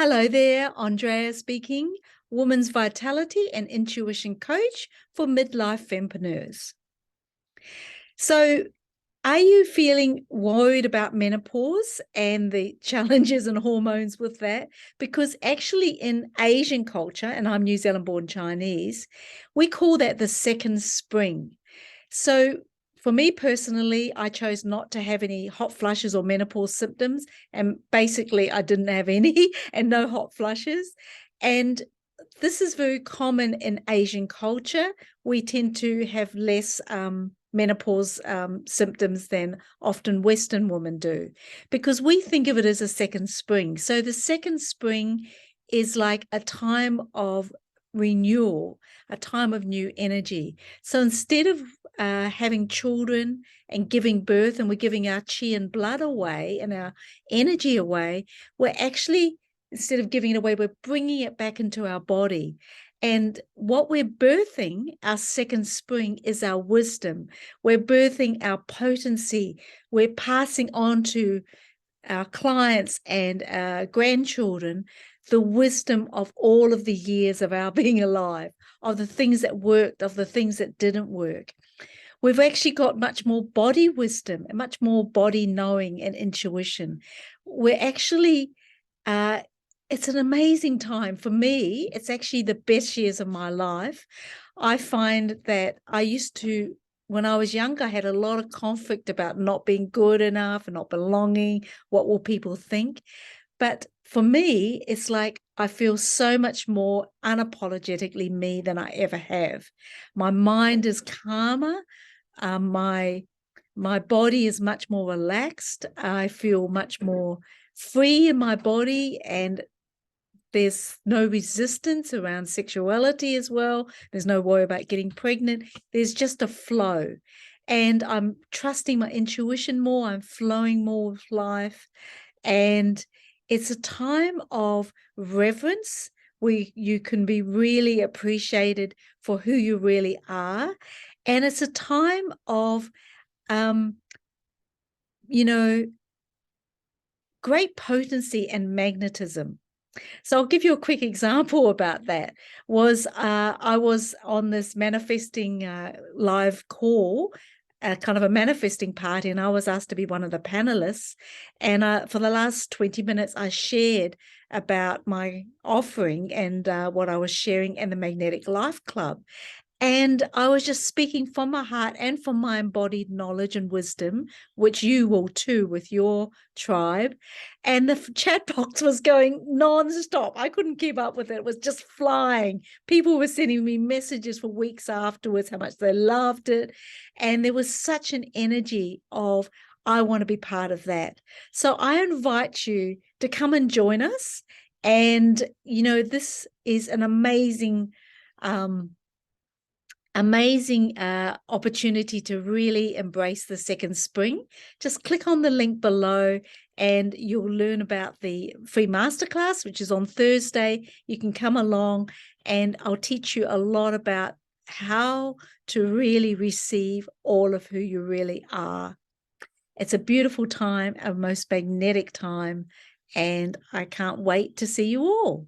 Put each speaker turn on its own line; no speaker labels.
Hello there, Andrea speaking, Women's Vitality and Intuition Coach for Midlife Fempreneurs. So, are you feeling worried about menopause and the challenges and hormones with that? Because actually in Asian culture, and I'm New Zealand born Chinese, we call that the second spring. So for me personally, I chose not to have any hot flushes or menopause symptoms. And basically I didn't have any and no hot flushes. And this is very common in Asian culture. We tend to have less menopause symptoms than often Western women do, because we think of it as a second spring. So the second spring is like a time of renewal, a time of new energy. So instead of having children and giving birth, and we're giving our chi and blood away and our energy away, we're actually, instead of giving it away, we're bringing it back into our body. And what we're birthing, our second spring, is our wisdom. We're birthing our potency. We're passing on to our clients and our grandchildren the wisdom of all of the years of our being alive, of the things that worked, of the things that didn't work. We've actually got much more body wisdom and much more body knowing and intuition. We're actually, it's an amazing time. For me, it's actually the best years of my life. I find that I used to, when I was younger, I had a lot of conflict about not being good enough and not belonging. What will people think? But for me, it's like I feel so much more unapologetically me than I ever have. My mind is calmer. My body is much more relaxed. I feel much more free in my body, and there's no resistance around sexuality as well. There's no worry about getting pregnant. There's just a flow. And I'm trusting my intuition more. I'm flowing more with life. And it's a time of reverence where you can be really appreciated for who you really are. And it's a time of, great potency and magnetism. So I'll give you a quick example about that. I was on this manifesting live call, kind of a manifesting party, and I was asked to be one of the panelists. And for the last 20 minutes, I shared about my offering and what I was sharing in the Magnetic Life Club. And I was just speaking from my heart and from my embodied knowledge and wisdom, which you will too with your tribe. And the chat box was going nonstop. I couldn't keep up with it. It was just flying. People were sending me messages for weeks afterwards, how much they loved it. And there was such an energy of, I want to be part of that. So I invite you to come and join us. And, this is an amazing opportunity to really embrace the second spring. Just click on the link below and you'll learn about the free masterclass, which is on Thursday. You can come along and I'll teach you a lot about how to really receive all of who you really are. It's a beautiful time, a most magnetic time, and I can't wait to see you all.